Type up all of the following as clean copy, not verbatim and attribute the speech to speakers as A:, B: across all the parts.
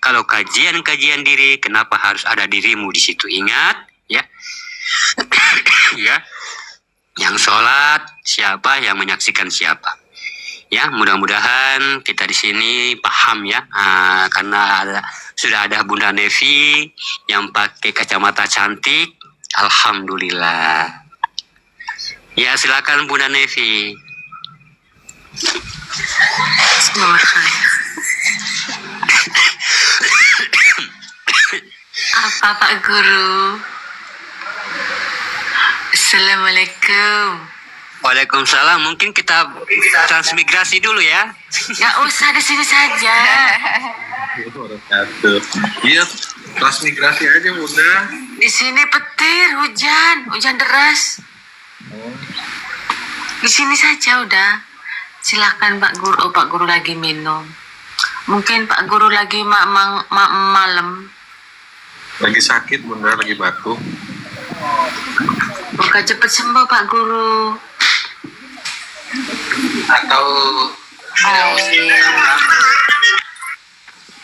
A: Kalau kajian diri, kenapa harus ada dirimu di situ? Ingat, ya. Ya. Yang sholat siapa, yang menyaksikan siapa. Ya, mudah-mudahan kita di sini paham ya, karena sudah ada Bunda Nevi yang pakai kacamata cantik. Alhamdulillah. Ya, silakan Bunda Nevi.
B: Apa Pak Guru? Assalamualaikum.
A: Waalaikumsalam. Mungkin kita transmigrasi dulu ya.
B: Gak usah, di sini saja.
C: Iya, transmigrasi aja Bunda.
B: Di sini petir, hujan deras. Di sini saja udah. Silakan Pak Guru. Oh, Pak Guru lagi minum. Mungkin Pak Guru lagi malam.
C: Lagi sakit Bunda, lagi batuk.
B: Moga cepat sembuh Pak Guru.
D: Atau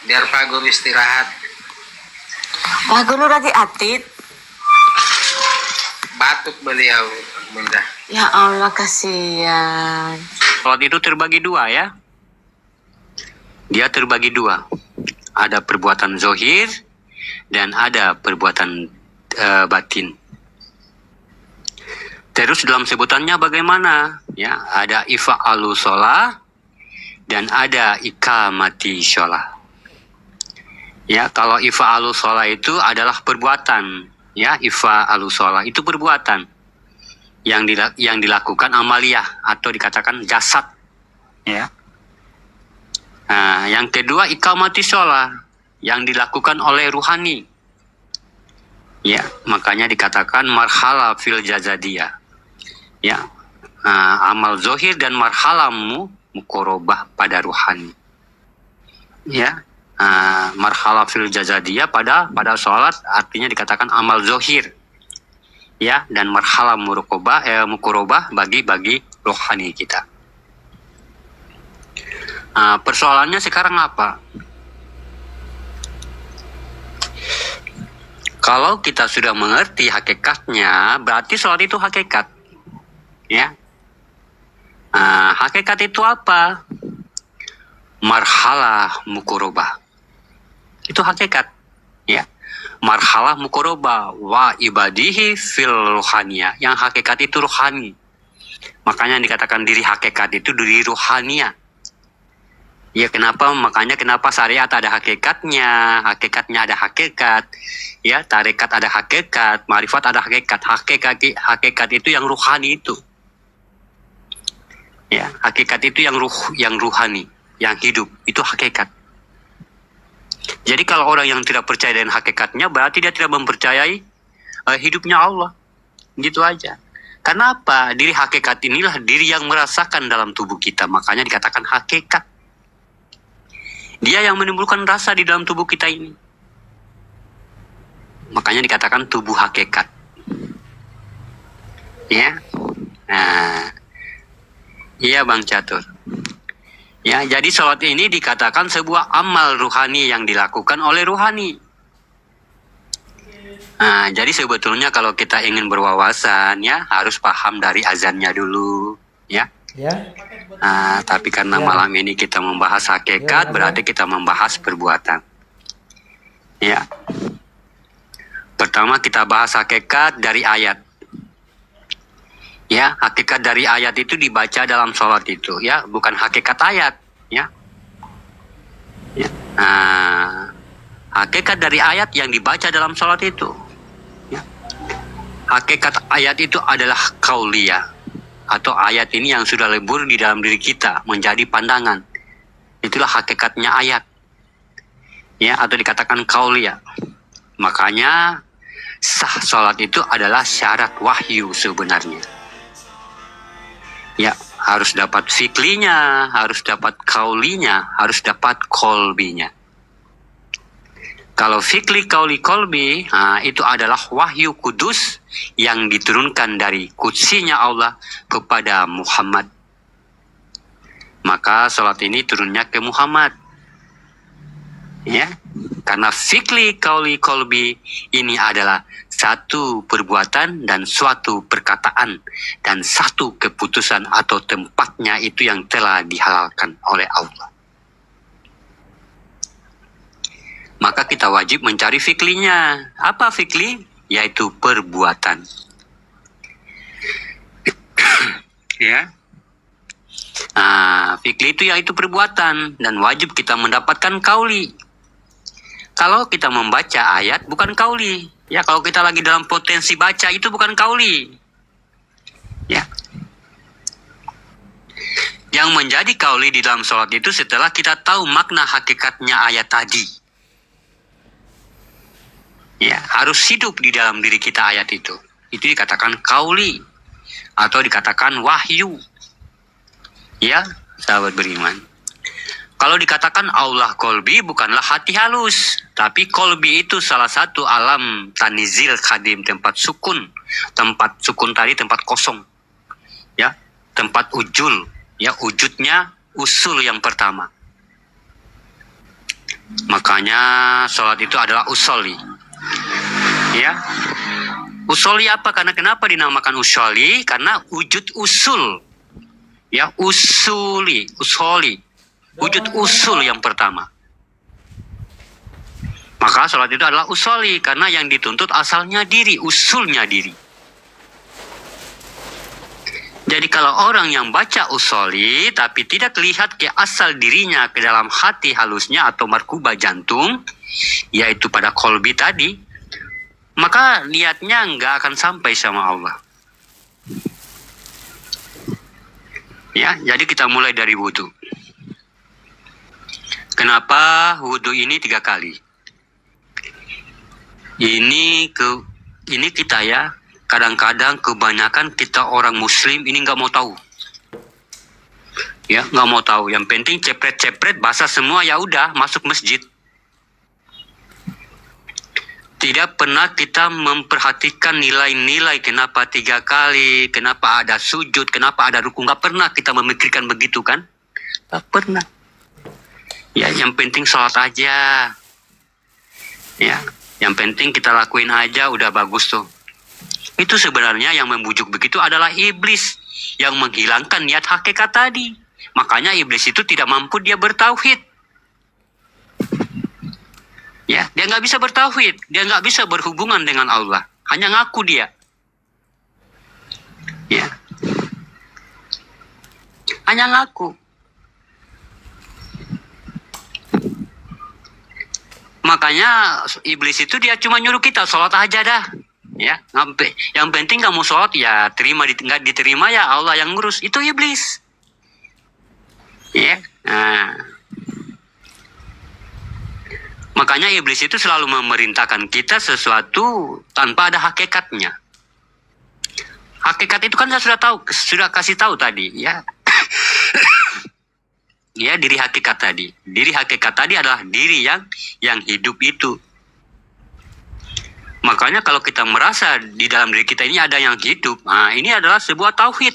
D: biar Pak Guru istirahat.
B: Pak Guru lagi atit.
D: Batuk beliau Bunda.
B: Ya Allah, kasihan.
A: Sholat itu terbagi dua ya. Dia terbagi dua. Ada perbuatan zohir dan ada perbuatan batin. Terus dalam sebutannya bagaimana? Ya, ada ifa'alu sholah dan ada iqamati sholah. Ya, kalau ifa'alu sholah itu adalah perbuatan. Ya, ifa'alu sholah itu perbuatan yang dilakukan amaliyah atau dikatakan jasad. Ya. Nah, yang kedua iqamati sholah yang dilakukan oleh ruhani. Ya, makanya dikatakan marhala fil jazadiyah. Ya, amal zohir dan marhalamu mukorobah pada ruhani. Ya, marhala fil jazadiyah pada sholat artinya dikatakan amal zohir. Ya, dan marhala mukorobah bagi ruhani kita. Persoalannya sekarang apa? Kalau kita sudah mengerti hakikatnya, berarti sholat itu hakikat. Ya, hakikat itu apa? Marhalah mukorobah. Itu hakikat. Ya, marhalah mukorobah wa ibadihi fil ruhaniyah. Yang hakikat itu ruhani. Makanya dikatakan diri hakikat itu diri ruhaniyah. Ya, makanya kenapa syariat ada hakikatnya ada hakikat, ya, tarekat ada hakikat, marifat ada hakikat. Hakikat itu yang ruhani itu. Ya, hakikat itu yang ruhani, yang hidup, itu hakikat. Jadi kalau orang yang tidak percaya dengan hakikatnya, berarti dia tidak mempercayai hidupnya Allah. Gitu aja. Kenapa? Diri hakikat inilah diri yang merasakan dalam tubuh kita, makanya dikatakan hakikat. Dia yang menimbulkan rasa di dalam tubuh kita ini. Makanya dikatakan tubuh hakikat. Ya. Nah, iya Bang Catur. Ya, jadi sholat ini dikatakan sebuah amal ruhani yang dilakukan oleh ruhani. Nah, jadi sebetulnya kalau kita ingin berwawasan, ya harus paham dari azannya dulu, ya.
E: Ya.
A: Tapi karena malam ini kita membahas hakikat, berarti kita membahas perbuatan. Ya. Pertama kita bahas hakikat dari ayat. Ya, hakikat dari ayat itu dibaca dalam sholat itu, ya, bukan hakikat ayat, ya. Ya. Hakikat dari ayat yang dibaca dalam sholat itu, ya. Hakikat ayat itu adalah kauliyah, atau ayat ini yang sudah lebur di dalam diri kita menjadi pandangan. Itulah hakikatnya ayat, ya, atau dikatakan kauliyah. Makanya sah sholat itu adalah syarat wahyu sebenarnya. Ya, harus dapat fiklinya, harus dapat kaulinya, harus dapat kolbinya. Kalau fikli, kauli, kolbi, itu adalah wahyu kudus yang diturunkan dari kutsinya Allah kepada Muhammad. Maka sholat ini turunnya ke Muhammad. Ya. Karena fikli, kauli, kolbi ini adalah satu perbuatan dan suatu perkataan dan satu keputusan atau tempatnya itu yang telah dihalalkan oleh Allah. Maka kita wajib mencari fiklinya. Apa fikli? Yaitu perbuatan. Ya. Fikli itu yaitu perbuatan dan wajib kita mendapatkan kauli. Kalau kita membaca ayat bukan kauli. Ya, kalau kita lagi dalam potensi baca itu bukan kauli. Ya. Yang menjadi kauli di dalam sholat itu setelah kita tahu makna hakikatnya ayat tadi. Ya, harus hidup di dalam diri kita ayat itu. Itu dikatakan kauli atau dikatakan wahyu. Ya, sahabat beriman. Kalau dikatakan Allah kolbi bukanlah hati halus, tapi kolbi itu salah satu alam tanizil khadim, tempat sukun tadi tempat kosong, ya, tempat ujul, ya, wujudnya usul yang pertama. Makanya sholat itu adalah usoli, ya. Usoli apa? Karena kenapa dinamakan usoli? Karena wujud usul, ya, usoli. Wujud usul yang pertama. Maka sholat itu adalah usoli karena yang dituntut asalnya diri, usulnya diri. Jadi kalau orang yang baca usoli tapi tidak lihat ke asal dirinya, ke dalam hati halusnya atau markuba jantung, yaitu pada kolbi tadi, maka niatnya nggak akan sampai sama Allah. Ya, jadi kita mulai dari wudhu. Kenapa wudhu ini 3 kali? Ini kita ya, kadang-kadang kebanyakan kita orang muslim ini nggak mau tahu. Ya, nggak mau tahu. Yang penting cepret-cepret basah semua, ya udah masuk masjid. Tidak pernah kita memperhatikan nilai-nilai kenapa 3 kali, kenapa ada sujud, kenapa ada ruku. Nggak pernah kita memikirkan begitu kan? Nggak pernah. Ya, yang penting sholat aja. Ya, yang penting kita lakuin aja udah bagus tuh. Itu sebenarnya yang membujuk begitu adalah iblis yang menghilangkan niat hakikat tadi. Makanya iblis itu tidak mampu dia bertauhid. Ya, dia nggak bisa bertauhid, dia nggak bisa berhubungan dengan Allah, hanya ngaku dia. Ya, hanya ngaku. Makanya iblis itu dia cuma nyuruh kita sholat aja dah. Ya, yang penting kamu sholat ya terima, nggak diterima ya Allah yang ngurus. Itu iblis. Ya, makanya iblis itu selalu memerintahkan kita sesuatu tanpa ada hakikatnya. Hakikat itu kan saya sudah kasih tahu tadi, ya. Ya, diri hakikat tadi. Diri hakikat tadi adalah diri yang hidup itu. Makanya kalau kita merasa di dalam diri kita ini ada yang hidup, ini adalah sebuah tauhid.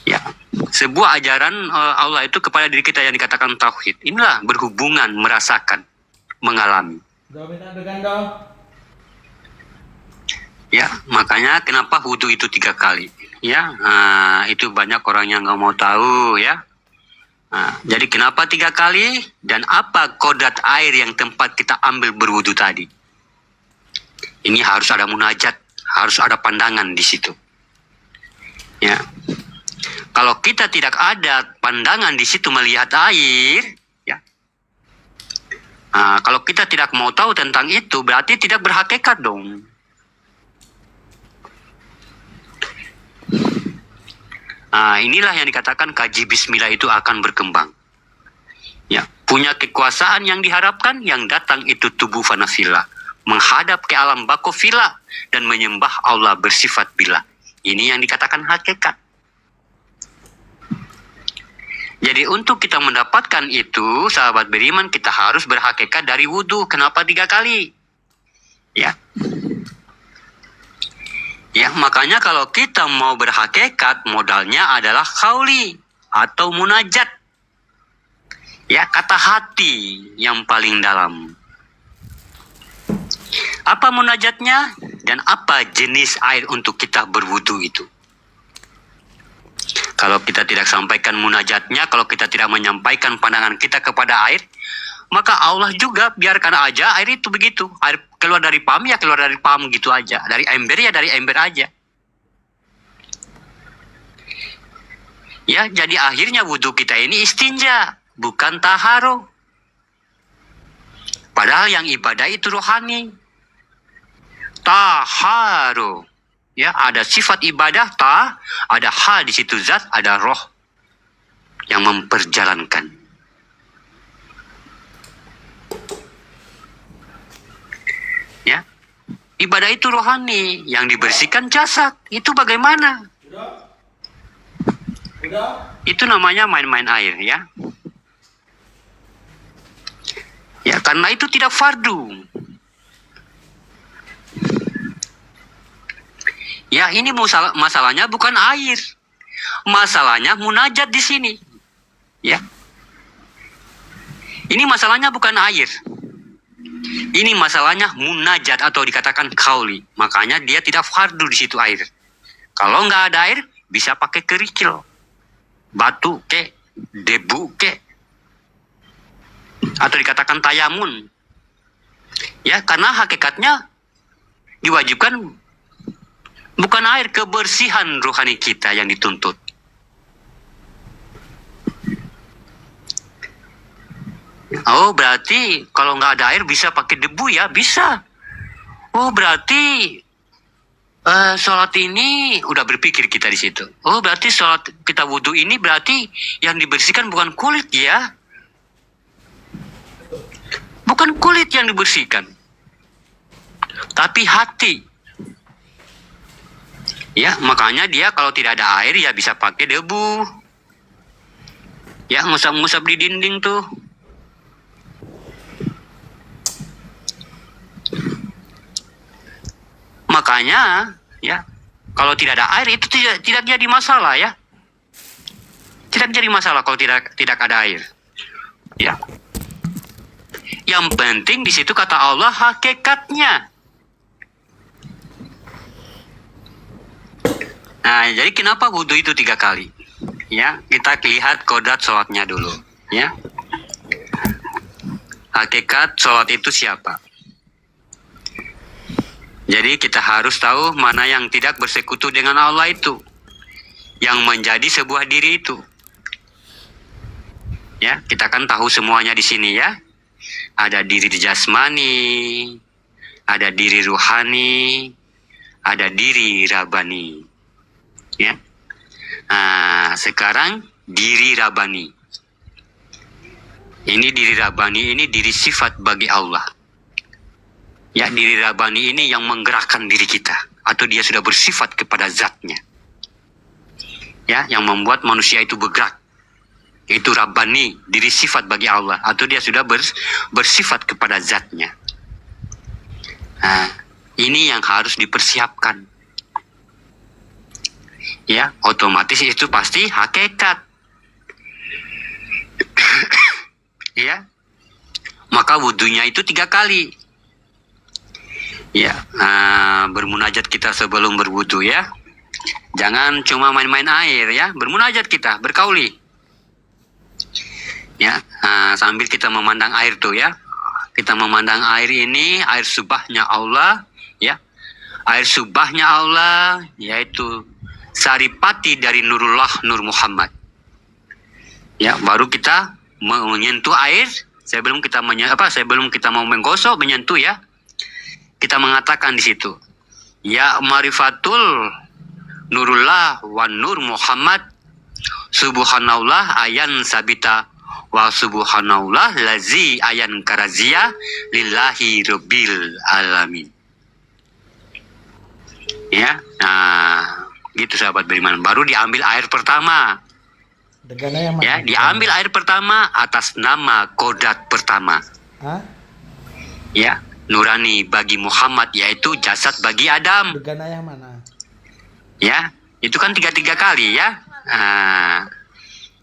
A: Ya, sebuah ajaran Allah itu kepada diri kita yang dikatakan tauhid. Inilah berhubungan, merasakan, mengalami. Ya, makanya kenapa wudhu itu 3 kali. Ya, itu banyak orang yang nggak mau tahu, ya. Jadi kenapa 3 kali dan apa kodrat air yang tempat kita ambil berwudu tadi? Ini harus ada munajat, harus ada pandangan di situ. Ya, kalau kita tidak ada pandangan di situ melihat air, ya, kalau kita tidak mau tahu tentang itu berarti tidak berhakikat dong. Inilah yang dikatakan kaji bismillah itu akan berkembang. Ya, punya kekuasaan yang diharapkan, yang datang itu tubuh fanafillah, menghadap ke alam bakofillah dan menyembah Allah bersifat billah. Ini yang dikatakan hakikat. Jadi untuk kita mendapatkan itu, sahabat beriman, kita harus berhakikat dari wudhu. Kenapa 3 kali? Ya. Ya, makanya kalau kita mau berhakikat, modalnya adalah kauli atau munajat. Ya, kata hati yang paling dalam. Apa munajatnya dan apa jenis air untuk kita berwudu itu? Kalau kita tidak sampaikan munajatnya, kalau kita tidak menyampaikan pandangan kita kepada air, maka Allah juga biarkan aja air itu begitu. Air keluar dari pam ya keluar dari pam gitu aja. Dari ember ya dari ember aja. Ya, jadi akhirnya wudu kita ini istinja, bukan taharo. Padahal yang ibadah itu rohani. Taharo. Ya, ada sifat ibadah ada hal di situ zat, ada roh yang memperjalankan. Ya. Ibadah itu rohani, yang dibersihkan jasad. Itu bagaimana? Itu namanya main-main air, ya. Ya, karena itu tidak fardu. Ya, ini masalahnya bukan air. Masalahnya munajat di sini. Ya. Ini masalahnya bukan air. Ini masalahnya munajat atau dikatakan kauli. Makanya dia tidak fardu di situ air. Kalau nggak ada air, bisa pakai kerikil. Batu ke, debu ke, atau dikatakan tayamun. Ya, karena hakikatnya diwajibkan bukan air, kebersihan rohani kita yang dituntut. Oh, berarti kalau nggak ada air bisa pakai debu ya? Bisa. Oh, berarti sholat ini udah berpikir kita di situ. Oh, berarti sholat kita wudhu ini berarti yang dibersihkan bukan kulit ya? Bukan kulit yang dibersihkan, tapi hati. Ya, makanya dia kalau tidak ada air ya bisa pakai debu. Ya, ngusap-ngusap di dinding tuh. Makanya, ya, kalau tidak ada air itu tidak jadi masalah ya. Tidak jadi masalah kalau tidak ada air. Ya. Yang penting di situ kata Allah hakikatnya. Nah, jadi kenapa wudhu itu 3 kali? Ya, kita lihat kodrat sholatnya dulu. Ya. Hakikat sholat itu siapa? Jadi kita harus tahu mana yang tidak bersekutu dengan Allah itu, yang menjadi sebuah diri itu. Ya, kita kan tahu semuanya di sini ya. Ada diri jasmani, ada diri ruhani, ada diri rabani. Ya. Nah, sekarang diri rabani. Ini diri rabani ini diri sifat bagi Allah. Ya, diri rabani ini yang menggerakkan diri kita, atau dia sudah bersifat kepada zatnya. Ya, yang membuat manusia itu bergerak. Itu rabani, diri sifat bagi Allah, atau dia sudah bersifat kepada zatnya. Nah, ini yang harus dipersiapkan. Ya, otomatis itu pasti hakikat. Ya, maka wudhunya itu 3 kali. Ya, bermunajat kita sebelum berwudu ya. Jangan cuma main-main air ya, bermunajat kita, berkauli. Ya, sambil kita memandang air tuh ya. Kita memandang air ini, air subahnya Allah ya. Air subahnya Allah yaitu saripati dari Nurullah Nur Muhammad. Ya, baru kita menyentuh air sebelum kita mau menggosok menyentuh ya. Kita mengatakan di situ, ya marifatul Nurullah wa Nur Muhammad subhanallah ayan sabita wa subhanallah lazi ayan karazia lillahi rabbil alamin. Ya, nah gitu sahabat beriman. Baru diambil air pertama. Ya, diambil air pertama atas nama kodrat pertama. Ya, nurani bagi Muhammad, yaitu jasad bagi Adam.
E: Degana yang mana?
A: Ya, itu kan 3 kali ya.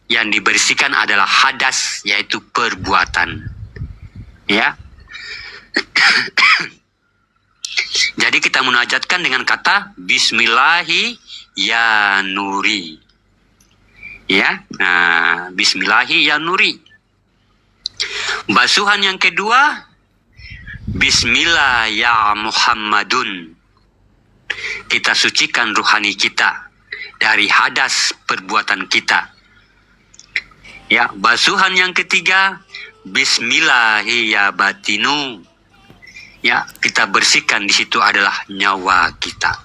A: yang dibersihkan adalah hadas, yaitu perbuatan. Ya. Jadi kita munajatkan dengan kata Bismillahi ya nuri. Ya, nah, Bismillahi ya nuri. Basuhan yang kedua, Bismillah ya Muhammadun. Kita sucikan ruhani kita dari hadas perbuatan kita. Ya, basuhan yang ketiga, Bismillahi ya batinu. Ya, kita bersihkan di situ adalah nyawa kita.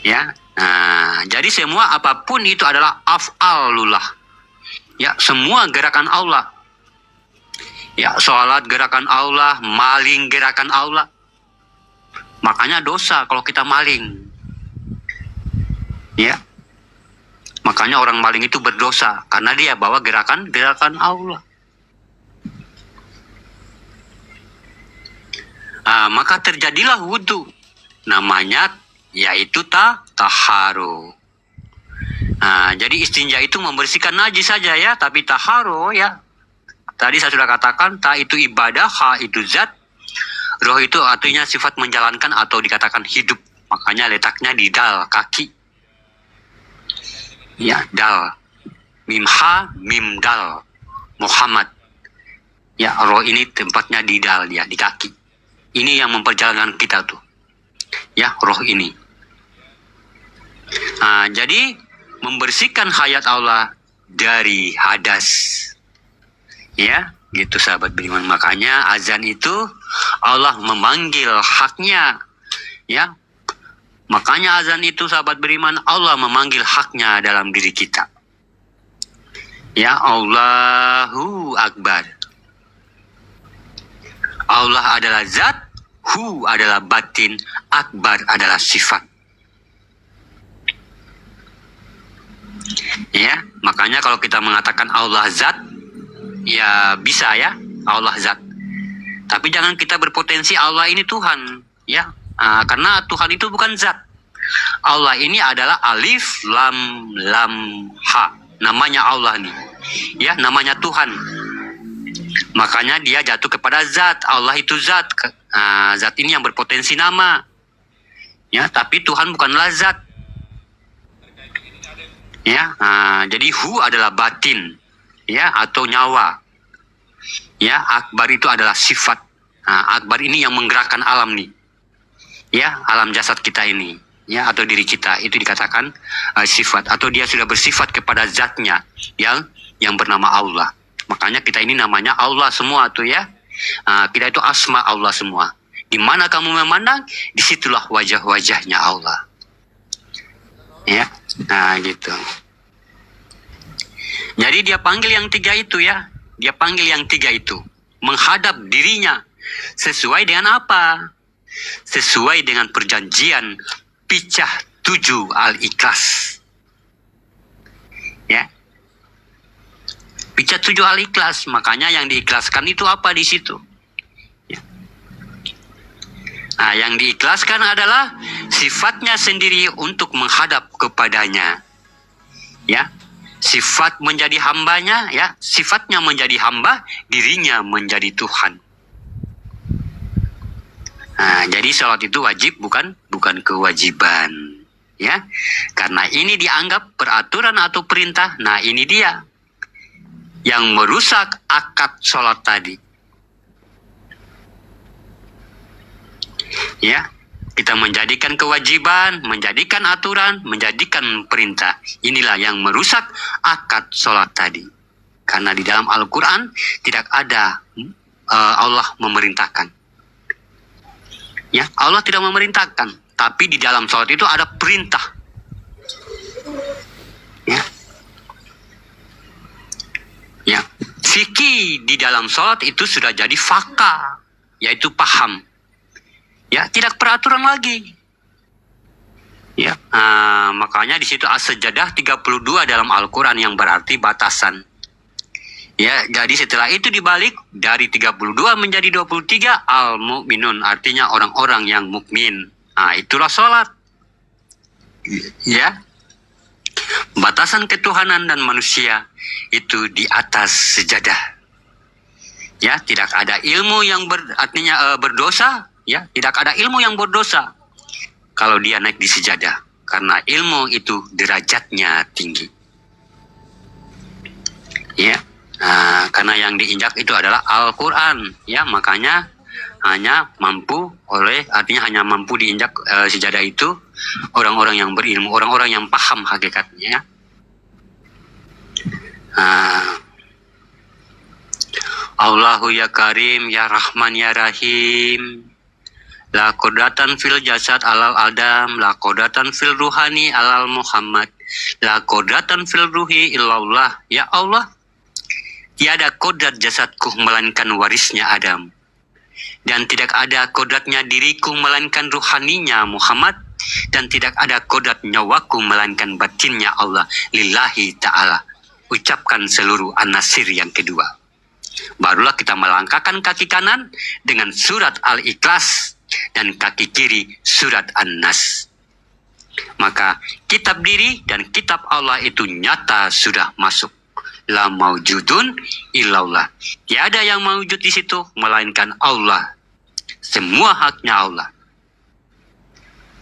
A: Ya, nah, jadi semua apapun itu adalah af'alullah. Ya, semua gerakan Allah. Ya, sholat gerakan Allah, maling gerakan Allah. Makanya dosa kalau kita maling. Ya, makanya orang maling itu berdosa karena dia bawa gerakan Allah. Maka terjadilah wudhu, namanya yaitu taharu. Jadi istinja itu membersihkan najis saja ya, tapi taharu ya, tadi saya sudah katakan, ta itu ibadah, ha itu zat, roh itu artinya sifat menjalankan atau dikatakan hidup, makanya letaknya di dal, kaki. Ya, dal, mim ha, mim dal, Muhammad. Ya, roh ini tempatnya di dal ya, di kaki. Ini yang memperjalankan kita tuh. Ya, roh ini. Jadi membersihkan hayat Allah dari hadas. Ya, gitu sahabat beriman. Makanya azan itu Allah memanggil haknya. Ya. Makanya azan itu sahabat beriman, Allah memanggil haknya dalam diri kita. Ya, Allahu Akbar. Allah adalah zat, hu adalah batin, akbar adalah sifat. Ya, makanya kalau kita mengatakan Allah zat, ya bisa ya, Allah zat. Tapi jangan kita berpotensi Allah ini Tuhan, ya, karena Tuhan itu bukan zat. Allah ini adalah alif lam ha, namanya Allah nih, ya, namanya Tuhan. Makanya dia jatuh kepada zat. Allah itu zat. Zat ini yang berpotensi nama. Ya, tapi Tuhan bukanlah zat. Ya, jadi hu adalah batin, ya, atau nyawa. Ya, akbar itu adalah sifat. Akbar ini yang menggerakkan alam nih. Ya, alam jasad kita ini, ya, atau diri kita itu dikatakan sifat, atau dia sudah bersifat kepada zatnya yang bernama Allah. Makanya kita ini namanya Allah semua tuh ya. Kita itu asma Allah semua. Di mana kamu memandang, disitulah wajah-wajahnya Allah. Ya, gitu. Jadi dia panggil yang tiga itu ya. Dia panggil yang tiga itu. Menghadap dirinya. Sesuai dengan apa? Sesuai dengan perjanjian Picah 7 Al-Ikhlas. Ya. Picah 7 Al-Ikhlas, makanya yang diikhlaskan itu apa di situ? Ya. Yang diikhlaskan adalah sifatnya sendiri untuk menghadap kepadanya. Ya, sifat menjadi hambanya, ya, sifatnya menjadi hamba, dirinya menjadi Tuhan. Jadi sholat itu wajib, bukan kewajiban. Ya, karena ini dianggap peraturan atau perintah. Nah, ini dia yang merusak akad sholat tadi. Ya, kita menjadikan kewajiban, menjadikan aturan, menjadikan perintah. Inilah yang merusak akad sholat tadi. Karena di dalam Al-Quran tidak ada Allah memerintahkan. Ya, Allah tidak memerintahkan, tapi di dalam sholat itu ada perintah. Ya. Ya, fikih di dalam sholat itu sudah jadi faka, yaitu paham. Ya, tidak peraturan lagi. Ya, makanya di situ as-sajadah 32 dalam Al-Quran yang berarti batasan. Ya, jadi setelah itu dibalik dari 32 menjadi 23 al-mu'minun, artinya orang-orang yang mukmin. Itulah sholat. Ya. Batasan ketuhanan dan manusia itu di atas sejadah. Ya, tidak ada ilmu yang berdosa, ya, tidak ada ilmu yang berdosa kalau dia naik di sejadah, karena ilmu itu derajatnya tinggi. Ya, karena yang diinjak itu adalah Al-Quran, ya, makanya hanya mampu diinjak sejadah itu orang-orang yang berilmu, orang-orang yang paham hakikatnya. Allahu ya Karim ya Rahman ya Rahim. La qodatan fil jasad alal adam, la qodatan fil ruhani alal Muhammad, la qodatan fil ruhi illallah. Ya Allah, tiada kodrat jasadku melainkan warisnya Adam, dan tidak ada kodratnya diriku melainkan ruhaninya Muhammad, dan tidak ada kodrat nyawaku melainkan batinnya Allah. Lillahi ta'ala. Ucapkan seluruh An-Nasir yang kedua. Barulah kita melangkahkan kaki kanan dengan surat Al-Ikhlas dan kaki kiri surat An-Nas. Maka kitab diri dan kitab Allah itu nyata sudah masuk. La maujudun illallah. Tiada yang maujud di situ melainkan Allah. Semua haknya Allah.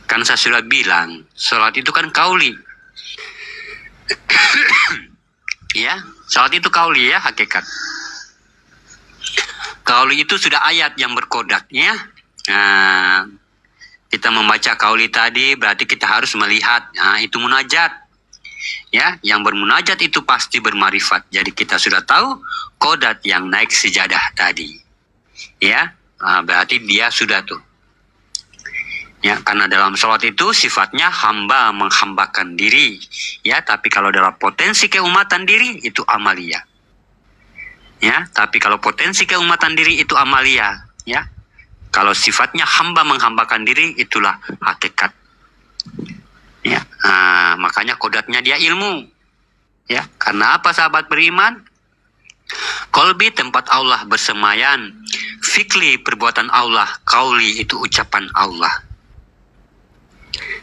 A: Kan saya sudah bilang, salat itu kan kauli. Ya, salat itu kauli ya, hakikat. Kauli itu sudah ayat yang berkodak, ya. Nah, kita membaca kauli tadi berarti kita harus melihat, itu munajat. Ya, yang bermunajat itu pasti bermarifat. Jadi kita sudah tahu kodat yang naik sejadah tadi. Ya, berarti dia sudah tuh. Ya, karena dalam sholat itu sifatnya hamba menghambakan diri. Ya, tapi kalau dalam potensi keumatan diri itu amalia. Ya, tapi kalau potensi keumatan diri itu amalia. Ya, kalau sifatnya hamba menghambakan diri itulah hakikat. Ya, makanya kodatnya dia ilmu. Ya, karena apa sahabat beriman? Kolbi tempat Allah bersemayan, fikli perbuatan Allah, kauli itu ucapan Allah.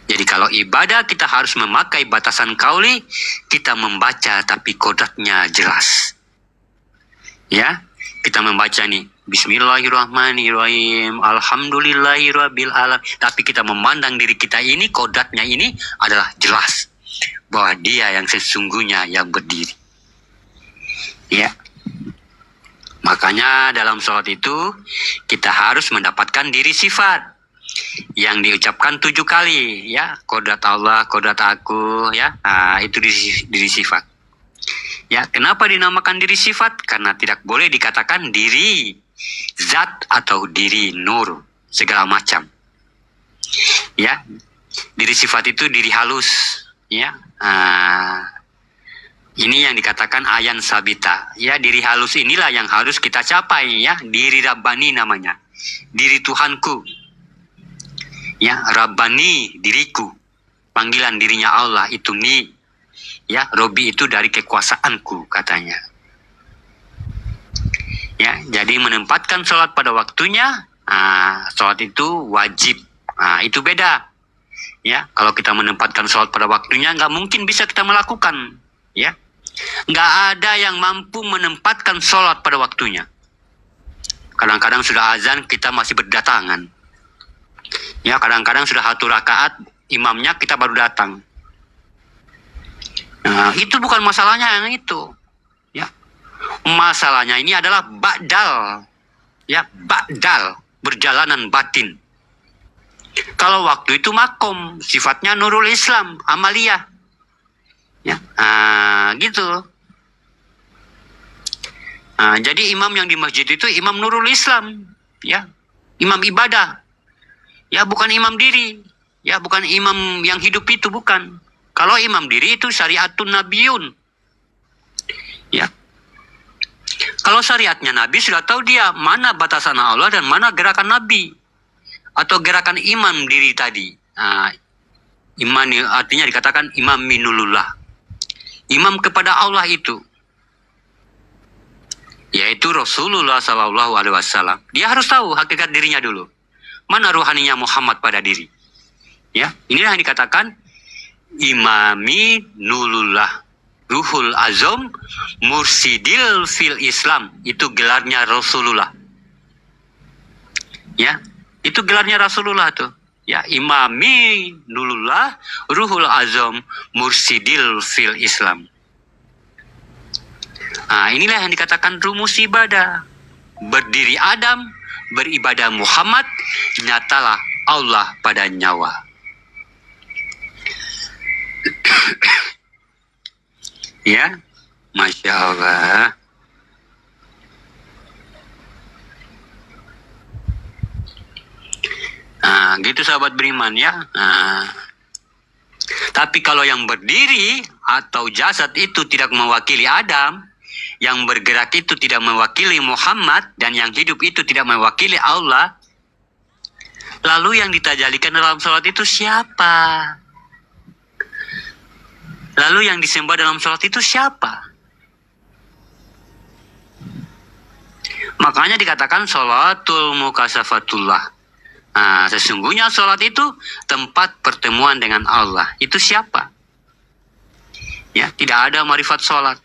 A: Jadi kalau ibadah kita harus memakai batasan kauli, kita membaca tapi kodatnya jelas. Ya, kita membaca nih Bismillahirrahmanirrahim, Alhamdulillahirabbil alamin. Tapi kita memandang diri kita ini, kodatnya ini adalah jelas bahwa dia yang sesungguhnya yang berdiri. Ya, makanya dalam sholat itu kita harus mendapatkan diri sifat yang diucapkan 7 kali. Ya, kodat Allah, kodat aku. Ya, itu diri sifat. Ya, kenapa dinamakan diri sifat? Karena tidak boleh dikatakan diri zat atau diri nur, segala macam. Ya, diri sifat itu diri halus. Ya, ini yang dikatakan ayan sabita. Ya, diri halus inilah yang harus kita capai. Ya, diri Rabbani namanya, diri Tuhanku. Ya, Rabbani diriku. Panggilan dirinya Allah itu ni. Ya, Robi itu dari kekuasaanku katanya. Ya, jadi menempatkan sholat pada waktunya, sholat itu wajib. Itu beda. Ya, kalau kita menempatkan sholat pada waktunya, nggak mungkin bisa kita melakukan. Ya, nggak ada yang mampu menempatkan sholat pada waktunya. Kadang-kadang sudah azan kita masih berdatangan. Ya, kadang-kadang sudah 1 rakaat imamnya kita baru datang. Itu bukan masalahnya yang itu. Ya, masalahnya ini adalah ba'dal. Ya, ba'dal, perjalanan batin. Kalau waktu itu makom, sifatnya nurul Islam, amaliyah. Ya, gitu. Jadi imam yang di masjid itu imam nurul Islam, ya, imam ibadah. Ya, bukan imam diri. Ya, bukan imam yang hidup itu, bukan. Kalau imam diri itu syariatun nabiyun. Ya. Kalau syariatnya Nabi sudah tahu dia mana batasan Allah dan mana gerakan Nabi. Atau gerakan imam diri tadi. Iman artinya dikatakan imam minulullah. Imam kepada Allah itu. Yaitu Rasulullah SAW. Dia harus tahu hakikat dirinya dulu. Mana ruhaninya Muhammad pada diri. Ya, inilah yang dikatakan imami nulullah ruhul azam mursidil fil Islam. Itu gelarnya Rasulullah. Ya, itu gelarnya Rasulullah tuh. Ya, imami nulullah ruhul azam mursidil fil Islam. Nah, inilah yang dikatakan rumus ibadah. Berdiri Adam, beribadah Muhammad, nyatalah Allah pada nyawa. Ya, Masya Allah. Nah, gitu sahabat beriman ya. Nah, tapi kalau yang berdiri atau jasad itu tidak mewakili Adam, yang bergerak itu tidak mewakili Muhammad, dan yang hidup itu tidak mewakili Allah, lalu yang ditajalikan dalam sholat itu siapa? Lalu yang disembah dalam sholat itu siapa? Makanya dikatakan sholatul mukasafatullah. Nah, sesungguhnya sholat itu tempat pertemuan dengan Allah. Itu siapa? Ya, tidak ada marifat sholat.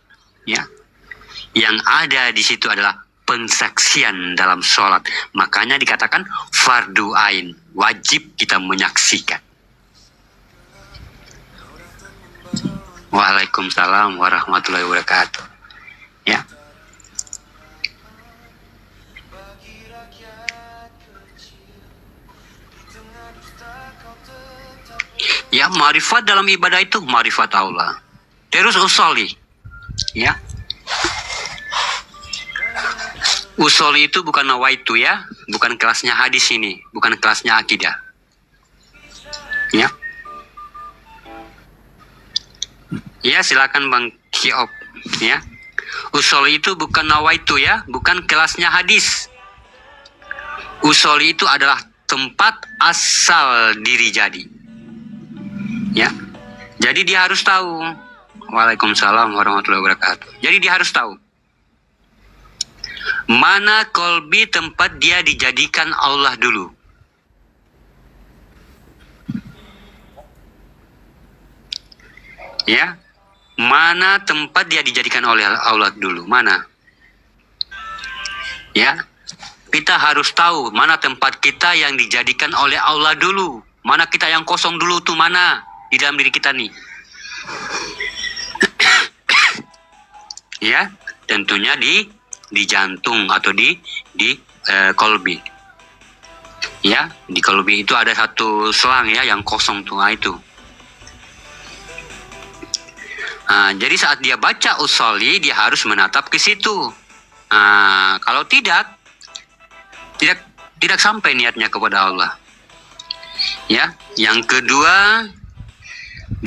A: Ya, yang ada di situ adalah pensaksian dalam sholat. Makanya dikatakan fardu ain, wajib kita menyaksikan. Waalaikumsalam warahmatullahi wabarakatuh. Ya. Ya, marifat dalam ibadah itu marifat Allah. Terus usoli. Ya. Usoli itu bukan nawaitu ya, bukan kelasnya hadis ini, bukan kelasnya akidah. Ya. Ya, silakan Bang Kiop, ya. Usoli itu bukan nawaitu ya, bukan kelasnya hadis. Usoli itu adalah tempat asal diri jadi. Ya. Jadi dia harus tahu. Waalaikumsalam warahmatullahi wabarakatuh. Jadi dia harus tahu mana kolbi tempat dia dijadikan Allah dulu. Ya. Mana tempat dia dijadikan oleh Allah dulu? Mana? Ya. Kita harus tahu mana tempat kita yang dijadikan oleh Allah dulu. Mana kita yang kosong dulu tuh, mana di dalam diri kita nih. Ya, tentunya di jantung atau di kolbi. Ya, di kolbi itu ada satu selang ya yang kosong tuh, itu. Nah, jadi saat dia baca usoli, dia harus menatap ke situ. Nah, kalau tidak sampai niatnya kepada Allah. Ya, yang kedua,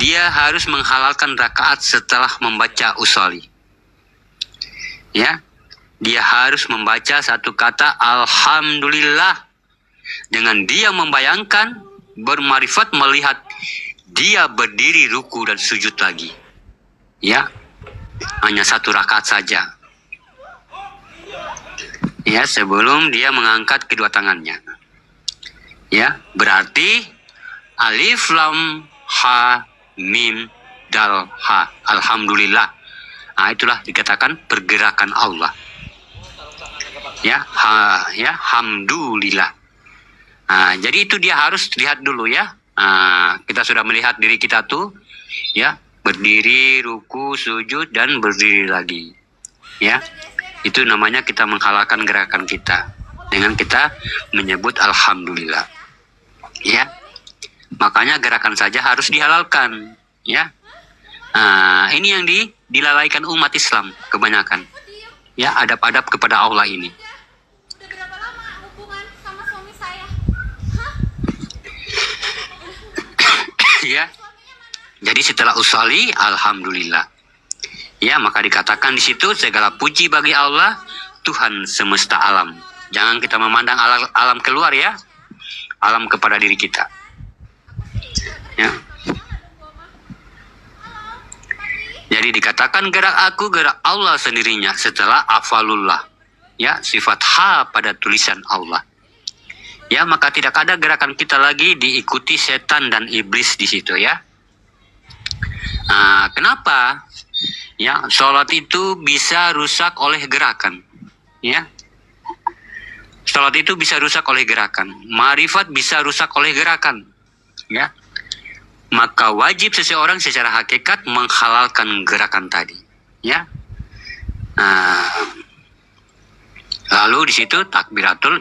A: dia harus menghalalkan rakaat setelah membaca usoli. Ya, dia harus membaca satu kata alhamdulillah dengan dia membayangkan, bermarifat melihat dia berdiri ruku dan sujud lagi. Ya, hanya satu rakaat saja. Ya, sebelum dia mengangkat kedua tangannya. Ya, berarti alif lam ha mim dal ha, alhamdulillah. Nah, itulah dikatakan pergerakan Allah. Ya, hamdulillah. Nah, jadi itu dia harus lihat dulu ya. Nah, kita sudah melihat diri kita tuh, ya, berdiri, ruku, sujud, dan berdiri lagi. Ya, itu namanya kita menghalalkan gerakan kita dengan kita menyebut alhamdulillah. Ya, makanya gerakan saja harus dihalalkan. Ya, nah, ini yang dilalaikan umat Islam kebanyakan. Ya, adab-adab kepada Allah ini.
E: Udah berapa lama hubungan sama suami saya?
A: Ya. Jadi setelah usoli, alhamdulillah. Ya, maka dikatakan di situ segala puji bagi Allah, Tuhan semesta alam. Jangan kita memandang alam keluar ya. Alam kepada diri kita. Ya. Jadi dikatakan gerak aku, gerak Allah sendirinya setelah afalullah. Ya, sifat ha pada tulisan Allah. Ya, maka tidak ada gerakan kita lagi diikuti setan dan iblis di situ ya. Kenapa? Ya, sholat itu bisa rusak oleh gerakan. Ya, sholat itu bisa rusak oleh gerakan. Ma'rifat bisa rusak oleh gerakan. Ya, maka wajib seseorang secara hakikat menghalalkan gerakan tadi. Ya, lalu di situ takbiratul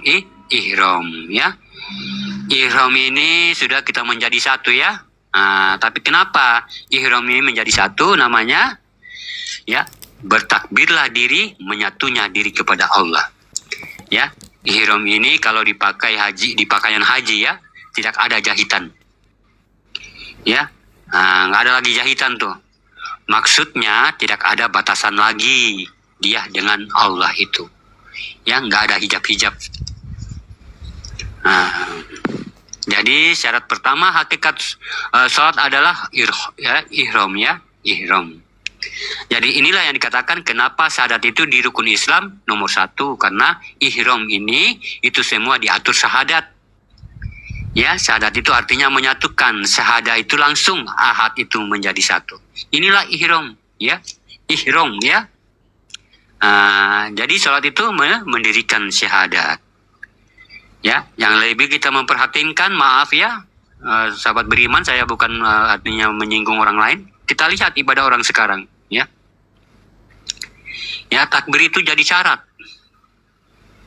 A: ihram. Ya, ihram ini sudah kita menjadi satu ya. Tapi kenapa ihram ini menjadi satu? Namanya ya, bertakbirlah diri, menyatunya diri kepada Allah. Ya, ihram ini kalau dipakai haji, di pakaian haji ya, tidak ada jahitan. Ya, nggak ada lagi jahitan tuh. Maksudnya tidak ada batasan lagi dia dengan Allah itu. Ya, nggak ada hijab-hijab. Jadi syarat pertama hakikat sholat adalah ihram ya, ihram. Jadi inilah yang dikatakan kenapa syahadat itu di rukun Islam nomor 1, karena ihram ini itu semua diatur syahadat. Ya, syahadat itu artinya menyatukan, syahadat itu langsung ahad itu menjadi satu. Inilah ihram ya, ihram ya. Jadi sholat itu mendirikan syahadat. Ya, yang lebih kita memperhatikan, maaf ya, sahabat beriman, saya bukan artinya menyinggung orang lain. Kita lihat ibadah orang sekarang, ya. Ya, takbir itu jadi syarat.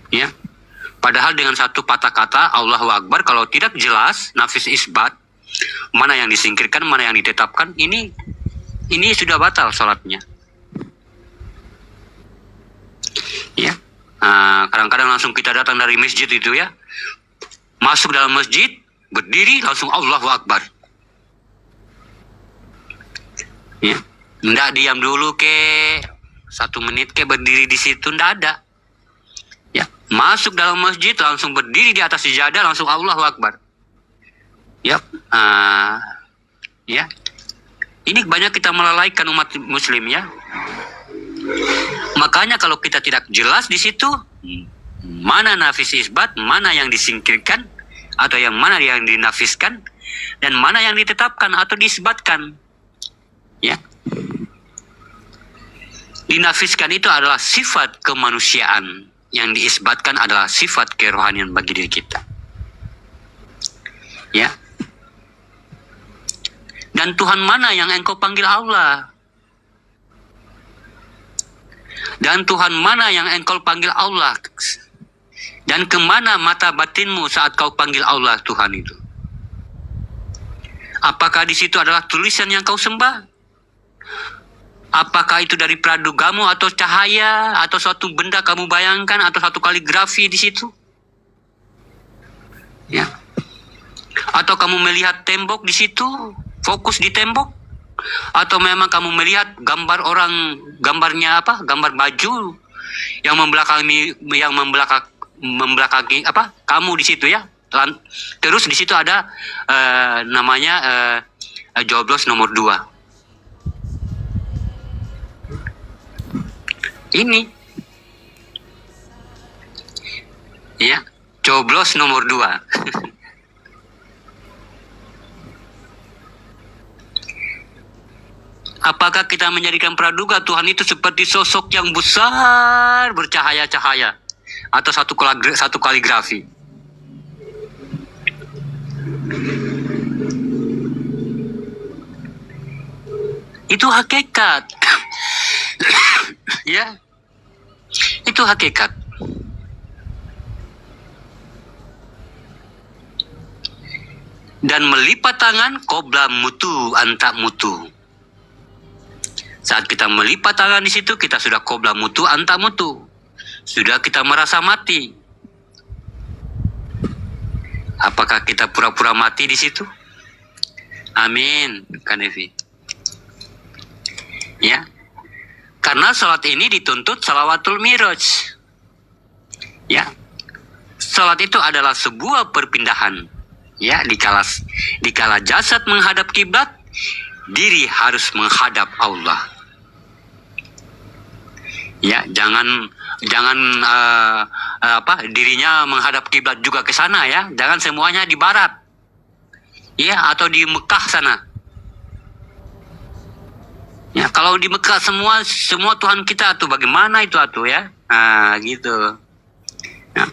A: Ya. Padahal dengan satu patah kata Allahu Akbar, kalau tidak jelas nafis isbat, mana yang disingkirkan, mana yang ditetapkan, ini sudah batal sholatnya. Ya. Kadang-kadang langsung kita datang dari masjid itu ya, masuk dalam masjid, berdiri langsung Allahu Akbar. Ya, nggak diam dulu ke 1 menit ke berdiri di situ, nggak ada. Ya, masuk dalam masjid langsung berdiri di atas sejadah langsung Allahu Akbar. Ya, ya, ini banyak kita melalaikan umat Muslim ya. Makanya kalau kita tidak jelas di situ, mana nafis isbat, mana yang disingkirkan, atau yang mana yang dinafiskan, dan mana yang ditetapkan atau disebutkan. Ya. Dinafiskan itu adalah sifat kemanusiaan, yang diisbatkan adalah sifat kerohanian bagi diri kita. Ya. Dan Tuhan mana yang engkau panggil Allah? Dan Tuhan mana yang engkau panggil Allah? Dan kemana mata batinmu saat kau panggil Allah Tuhan itu? Apakah di situ adalah tulisan yang kau sembah? Apakah itu dari pradugamu atau cahaya atau suatu benda kamu bayangkan atau satu kaligrafi di situ? Ya. Atau kamu melihat tembok di situ, fokus di tembok? Atau memang kamu melihat gambar orang, gambarnya apa? Gambar baju yang membelakangi apa? Kamu di situ ya. Terus di situ ada namanya joblos nomor 2. Ini. Ya, coblos nomor 2. Apakah kita menjadikan praduga Tuhan itu seperti sosok yang besar bercahaya-cahaya atau satu kaligrafi? Itu hakikat. Ya. Itu hakikat. Dan melipat tangan qobla mutu anta mutu. Saat kita melipat tangan di situ, kita sudah qobla mutu anta mutu. Sudah kita merasa mati. Apakah kita pura-pura mati di situ? Amin, Kak Nevi. Ya. Karena salat ini dituntut salawatul miraj. Ya. Salat itu adalah sebuah perpindahan. Ya, dikala jasad menghadap kiblat, diri harus menghadap Allah. Ya, jangan dirinya menghadap kiblat juga ke sana ya. Jangan semuanya di barat. Ya, atau di Mekah sana. Ya, kalau di Mekah semua Tuhan kita tuh bagaimana itu atuh ya? Nah, gitu. Ya.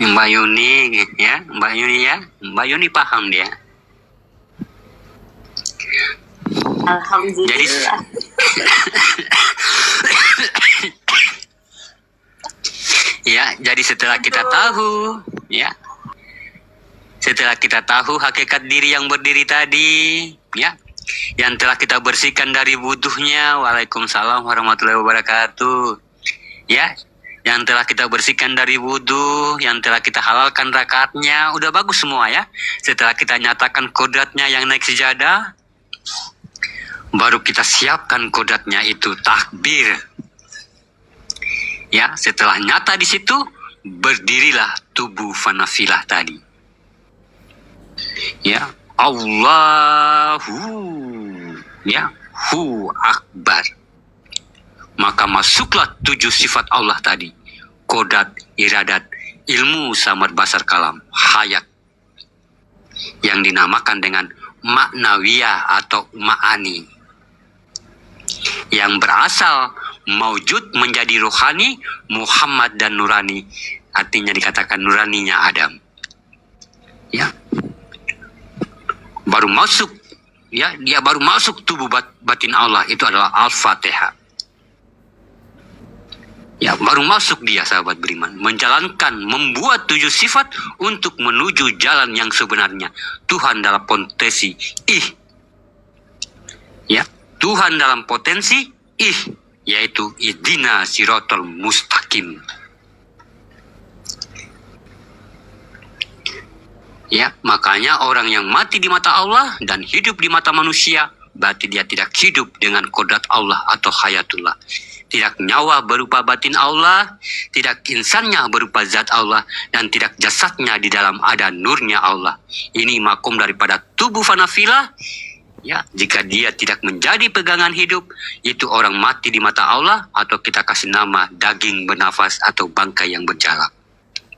A: Mbak Yuni ya, Mbak Yuni ya. Mbak Yuni paham dia. Jadi ya, jadi setelah kita tahu ya, setelah kita tahu hakikat diri yang berdiri tadi, ya, yang telah kita bersihkan dari wuduhnya, waalaikumsalam warahmatullahi wabarakatuh, ya, yang telah kita bersihkan dari wudu, yang telah kita halalkan rakaatnya, udah bagus semua ya. Setelah kita nyatakan kodratnya yang naik sejadah, baru kita siapkan kodratnya itu takbir. Ya, setelah nyata di situ, berdirilah tubuh fanafilah tadi. Ya, Allahu ya, hu akbar. Maka masuklah 7 sifat Allah tadi. Kodrat, iradat, ilmu, samar, basar, kalam, hayat. Yang dinamakan dengan maknawiyah atau ma'ani. Yang berasal maujud menjadi rohani, Muhammad dan nurani. Artinya dikatakan nuraninya Adam. Ya. Baru masuk, ya, dia baru masuk tubuh batin Allah, itu adalah Al-Fatihah. Ya, baru masuk dia, sahabat beriman, menjalankan, membuat 7 sifat untuk menuju jalan yang sebenarnya. Tuhan dalam potensi ya, Tuhan dalam potensi yaitu ihdina siratal mustaqim. Ya, makanya orang yang mati di mata Allah dan hidup di mata manusia, berarti dia tidak hidup dengan kodrat Allah atau hayatullah. Tidak nyawa berupa batin Allah, tidak insannya berupa zat Allah, dan tidak jasadnya di dalam ada nurnya Allah. Ini makom daripada tubuh fanafilah. Ya, jika dia tidak menjadi pegangan hidup, itu orang mati di mata Allah, atau kita kasih nama daging bernafas atau bangkai yang berjalan.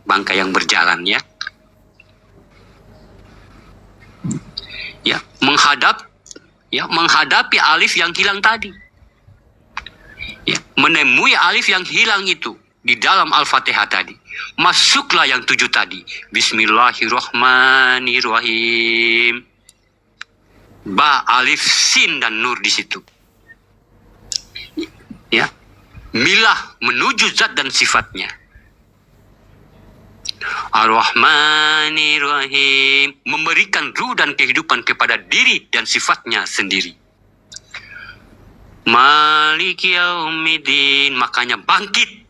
A: Bangkai yang berjalan ya. Ya, menghadapi alif yang hilang tadi. Ya, menemui alif yang hilang itu di dalam Al-Fatihah tadi. Masuklah yang 7 tadi. Bismillahirrahmanirrahim. Ba, alif, sin dan nur di situ. Ya, milah menuju zat dan sifatnya. Ar-Rahmanirrahim, memberikan ruh dan kehidupan kepada diri dan sifatnya sendiri. Maliki yaumiddin, makanya bangkit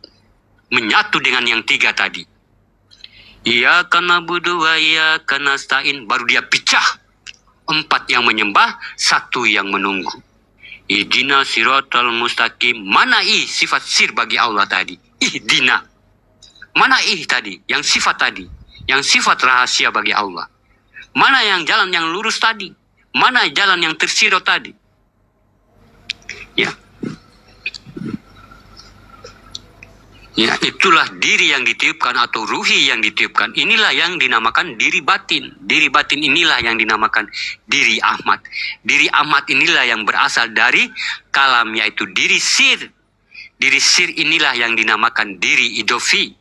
A: menyatu dengan yang 3 tadi. Iyyaka na'budu wa iyyaka nasta'in, baru dia pecah. 4 yang menyembah, 1 yang menunggu. Ihdina siratal mustaqim, mana sifat sir bagi Allah tadi. Ihdina, mana tadi, yang sifat tadi, yang sifat rahasia bagi Allah. Mana yang jalan yang lurus tadi, mana jalan yang tersirot tadi. Ya. Ya, itulah diri yang ditiupkan atau ruhi yang ditiupkan. Inilah yang dinamakan diri batin. Diri batin inilah yang dinamakan diri Ahmad. Diri Ahmad inilah yang berasal dari kalam, yaitu diri sir. Diri sir inilah yang dinamakan diri idofi.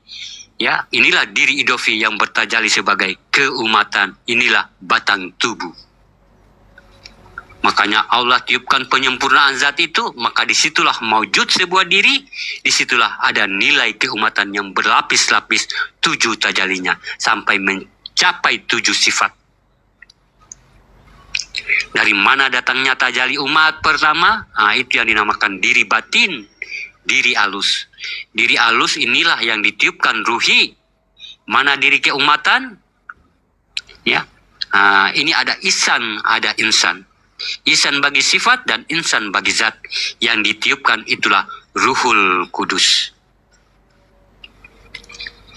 A: Ya, inilah diri idofi yang bertajali sebagai keumatan. Inilah batang tubuh. Makanya Allah tiupkan penyempurnaan zat itu, maka disitulah maujud sebuah diri, disitulah ada nilai keumatan yang berlapis-lapis 7 tajalinya, sampai mencapai 7 sifat. Dari mana datangnya tajali umat pertama? Nah, itu yang dinamakan diri batin, diri alus. Diri alus inilah yang ditiupkan ruhi. Mana diri keumatan? Ya, ini ada isan, ada insan. Isan bagi sifat dan insan bagi zat. Yang ditiupkan itulah Ruhul Kudus.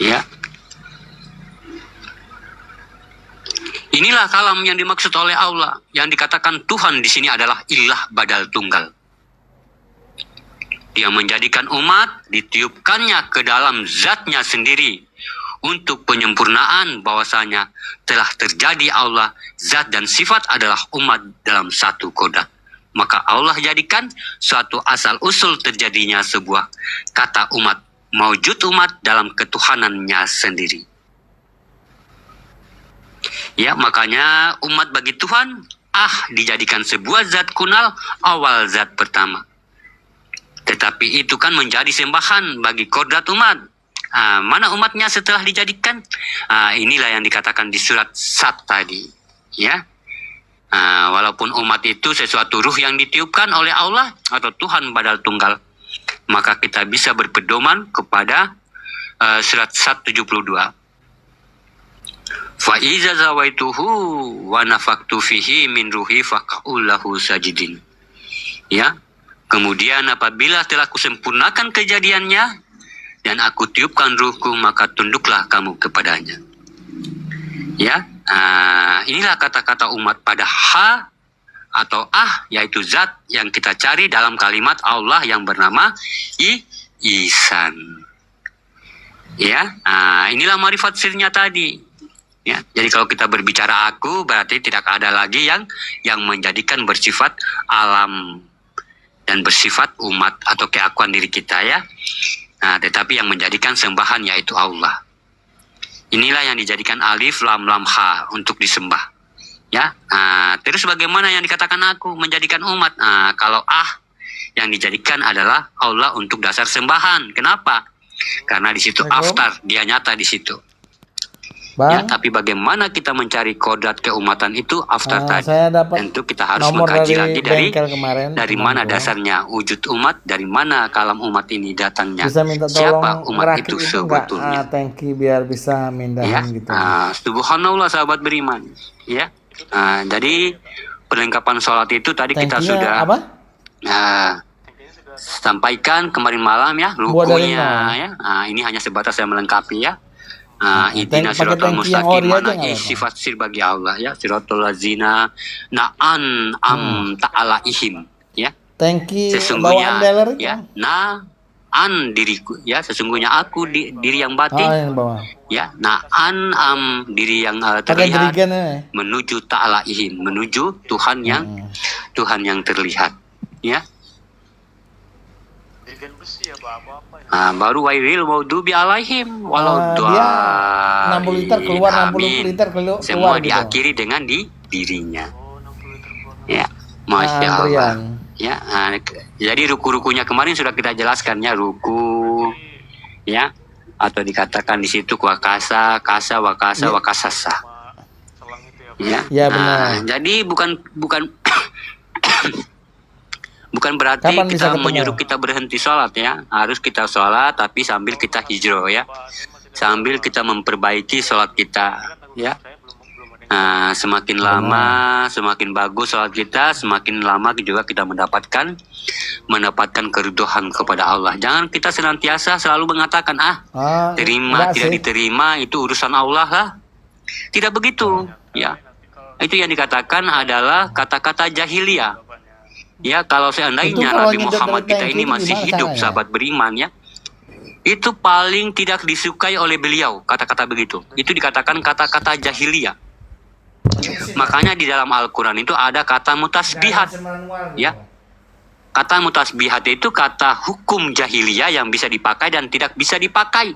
A: Ya. Inilah kalam yang dimaksud oleh Allah. Yang dikatakan Tuhan di sini adalah ilah badal tunggal. Dia menjadikan umat, ditiupkannya ke dalam zatnya sendiri. untuk penyempurnaan bahwasanya telah terjadi Allah, zat dan sifat adalah umat dalam satu kodrat. Maka Allah jadikan suatu asal usul terjadinya sebuah kata umat, maujud umat dalam ketuhanannya sendiri. Ya, makanya umat bagi Tuhan dijadikan sebuah zat kunal, awal zat pertama. Tetapi itu kan menjadi sembahan bagi kodrat umat. Mana umatnya setelah dijadikan? Inilah yang dikatakan di surat Sad tadi. Ya, walaupun umat itu sesuatu ruh yang ditiupkan oleh Allah atau Tuhan Badal Tunggal, maka kita bisa berpedoman kepada surat Sad 72. Fa iza zawaituhu wa nafaktu fihi min ruhi faqa'ul lahu sajidin. Ya, kemudian apabila telah kusempurnakan kejadiannya dan aku tiupkan ruhku, maka tunduklah kamu kepadanya. Ya, inilah kata-kata umat pada atau yaitu zat yang kita cari dalam kalimat Allah yang bernama Ihsan. Ya, inilah marifat sirnya tadi. Ya, jadi kalau kita berbicara aku, berarti tidak ada lagi yang menjadikan bersifat alam dan bersifat umat atau keakuan diri kita, ya. Tetapi yang menjadikan sembahan yaitu Allah. Inilah yang dijadikan alif lam lam ha untuk disembah. Ya, terus bagaimana yang dikatakan aku menjadikan umat? Kalau yang dijadikan adalah Allah untuk dasar sembahan. Kenapa? Karena di situ aftar, dia nyata di situ.
F: Bang,
A: Ya, tapi bagaimana kita mencari kodrat keumatan itu after tadi?
F: saya dapat
A: Tentu kita harus
F: nomor
A: mengkaji
F: dari
A: lagi dari
F: bengkel kemarin,
A: mana
F: teman-teman.
A: dasarnya wujud umat, dari mana kalam umat ini datangnya,
F: Bisa minta
A: siapa
F: tolong
A: umat
F: ngerakit
A: itu
F: itu
A: sebetulnya.
F: tanki biar bisa
A: Ya,
F: mindahin gitu.
A: subhanallah sahabat beriman. Ya, jadi perlengkapan sholat itu tadi kita
F: Tankinya
A: sudah
F: apa?
A: sampaikan kemarin malam, ya,
F: Buat dari
A: rukunya,
F: nol.
A: ya. Ini hanya sebatas saya melengkapi, ya.
F: pakai
A: Ihdina siratal
F: tanki yang
A: mustaqim,
F: ori aja
A: mana
F: nggak apa-apa.
A: sifat sir bagi Allah, ya, siratal lazina na'an ta'ala ihim, ya,
F: Tanki bawaan
A: sesungguhnya,
F: dealer itu.
A: ya, na'an diriku, ya, sesungguhnya aku diri yang batin,
F: yang bawah.
A: ya, na'an diri yang
F: Pakai
A: terlihat,
F: jerigen ya.
A: menuju ta'ala ihim, menuju Tuhan yang terlihat, ya. Baru wairil maghdubi alaihim walau
F: Dia 60 liter keluar, 60
A: Amin.
F: liter keluar
A: Semua
F: gitu.
A: diakhiri dengan dirinya. Ya, masya Allah.
F: Antrian.
A: Ya, jadi ruku-rukunya kemarin sudah kita jelaskan, ya, ruku, ya, atau dikatakan di situ wakasa, wakasasa. Ya,
F: Ya, benar.
A: jadi bukan bukan berarti
F: Kapan bisa
A: kita
F: ketemu?
A: menyuruh kita berhenti sholat, ya. Harus kita sholat, tapi sambil kita hijrah, ya. Sambil kita memperbaiki sholat kita, ya. Semakin lama, semakin bagus sholat kita, semakin lama juga kita mendapatkan keridhaan kepada Allah. Jangan kita senantiasa selalu mengatakan, terima,
F: enggak
A: tidak
F: sih.
A: diterima, itu urusan Allah lah. Tidak begitu, ya. Itu yang dikatakan adalah kata-kata jahiliyah. Ya, kalau seandainya
F: Itu kalau
A: Nabi
F: nyedot
A: Muhammad
F: dari
A: kita
F: tanki
A: ini
F: itu
A: masih
F: gimana
A: hidup,
F: caranya?
A: sahabat beriman, ya, itu paling tidak disukai oleh beliau, kata-kata begitu. Itu dikatakan kata-kata jahiliyah. Makanya di dalam Al-Quran itu ada kata mutasbihat. Ya, kata mutasbihat itu kata hukum jahiliyah yang bisa dipakai dan tidak bisa dipakai.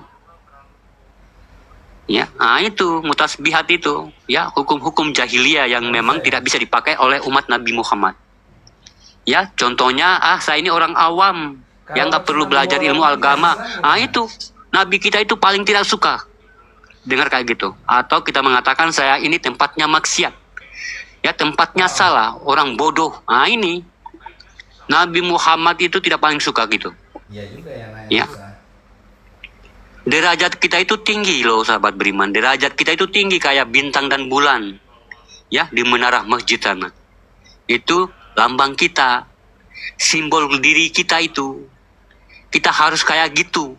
A: Ya, itu mutasbihat itu, ya, hukum-hukum jahiliyah yang memang tidak bisa dipakai oleh umat Nabi Muhammad. Ya, contohnya, saya ini orang awam yang nggak perlu belajar ilmu agama. Itu Nabi kita itu paling tidak suka dengar kayak gitu. Atau kita mengatakan saya ini tempatnya maksiat, ya, tempatnya salah, orang bodoh. Ini Nabi Muhammad itu tidak paling suka gitu. Ya. Derajat kita itu tinggi loh, sahabat beriman. Derajat kita itu tinggi kayak bintang dan bulan, ya, di menara masjid sana. Itu lambang kita, simbol diri kita itu. Kita harus kayak gitu.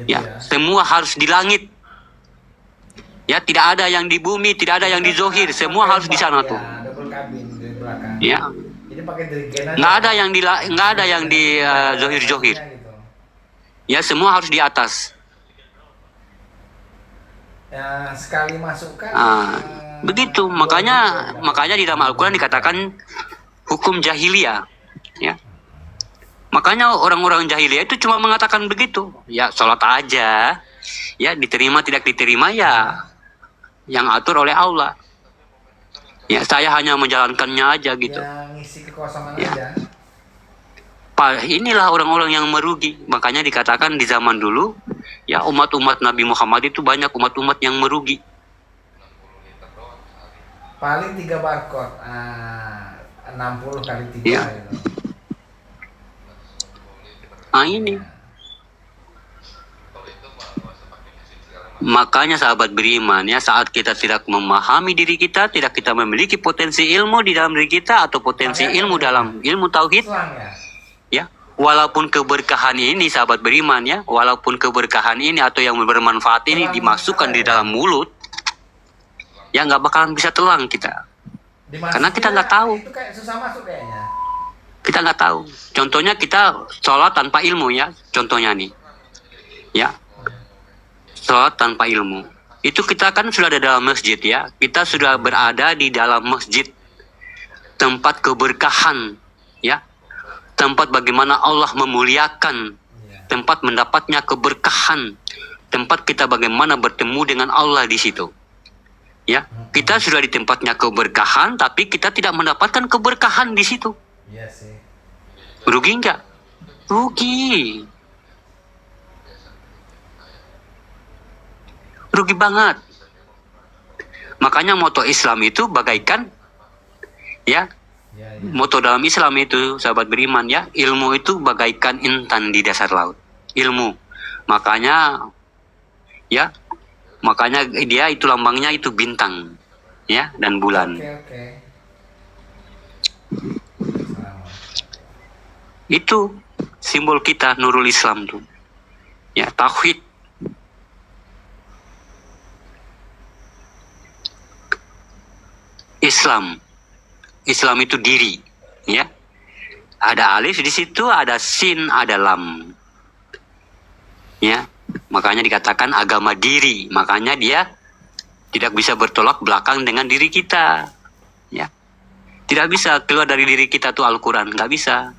A: Ya, semua harus di langit. Ya, tidak ada yang di bumi, tidak ada yang di zohir, semua harus di sana tuh. Ya, nggak ada yang di zohir. Ya, semua harus di atas.
F: Ya, sekali masukkan.
A: Begitu, makanya di dalam Al-Quran dikatakan hukum jahiliyah, ya. Makanya orang-orang jahiliyah itu cuma mengatakan begitu, ya sholat aja, ya diterima tidak diterima ya yang atur oleh Allah. Ya saya hanya menjalankannya aja gitu.
F: Ya, ngisi kekosongan
A: Ya.
F: aja.
A: Inilah orang-orang yang merugi. Makanya dikatakan di zaman dulu, ya umat-umat Nabi Muhammad itu banyak umat-umat yang merugi.
F: Paling 3 barcode. 60 kali 3
A: Ya.
F: gitu.
A: Ini. Makanya sahabat beriman ya, saat kita tidak memahami diri kita, tidak kita memiliki potensi ilmu di dalam diri kita atau potensi ilmu dalam ilmu tauhid,
F: Islam ya.
A: ya, walaupun keberkahan ini sahabat beriman ya, walaupun keberkahan ini atau yang bermanfaat ini dimasukkan di dalam mulut, ya nggak bakalan bisa telang kita. Karena kita nggak tahu.
F: Itu kayak susah masuk kayaknya.
A: Kita nggak tahu. Contohnya kita sholat tanpa ilmu ya. Contohnya nih, ya, sholat tanpa ilmu. Itu kita kan sudah ada dalam masjid ya. Kita sudah berada di dalam masjid, tempat keberkahan, ya, tempat bagaimana Allah memuliakan, tempat mendapatnya keberkahan, tempat kita bagaimana bertemu dengan Allah di situ. Ya, kita sudah di tempatnya keberkahan, tapi kita tidak mendapatkan keberkahan di situ.
F: Iya sih.
A: Rugi nggak? Rugi. Rugi banget. Makanya moto Islam itu bagaikan, ya,
F: Ya, ya.
A: moto dalam Islam itu sahabat beriman ya, ilmu itu bagaikan intan di dasar laut. Ilmu. Makanya, ya, makanya dia itu lambangnya itu bintang, ya, dan bulan.
F: Oke.
A: Itu simbol kita Nurul Islam tuh. Ya, tauhid. Islam. Islam itu diri, ya. Ada alif di situ, ada sin, ada lam. Ya. Makanya dikatakan agama diri. Makanya dia tidak bisa bertolak belakang dengan diri kita. Ya. Tidak bisa keluar dari diri kita tuh Al-Quran, nggak bisa.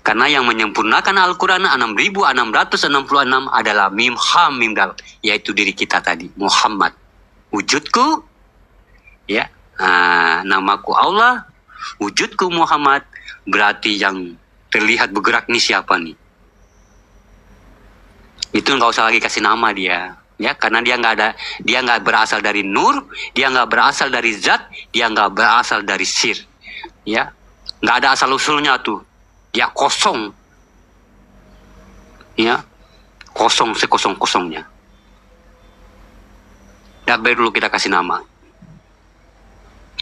A: Karena yang menyempurnakan Al-Quran 6.666 adalah mim ha mim dal, yaitu diri kita tadi, Muhammad. Wujudku, ya, namaku Allah, wujudku Muhammad, berarti yang terlihat bergerak nih siapa nih? Itu nggak usah lagi kasih nama dia, ya, karena dia nggak berasal dari nur, dia nggak berasal dari zat, dia nggak berasal dari sir, ya, nggak ada asal usulnya tuh. Ya kosong, ya kosong sekosong-kosongnya. Tidak perlu kita kasih nama,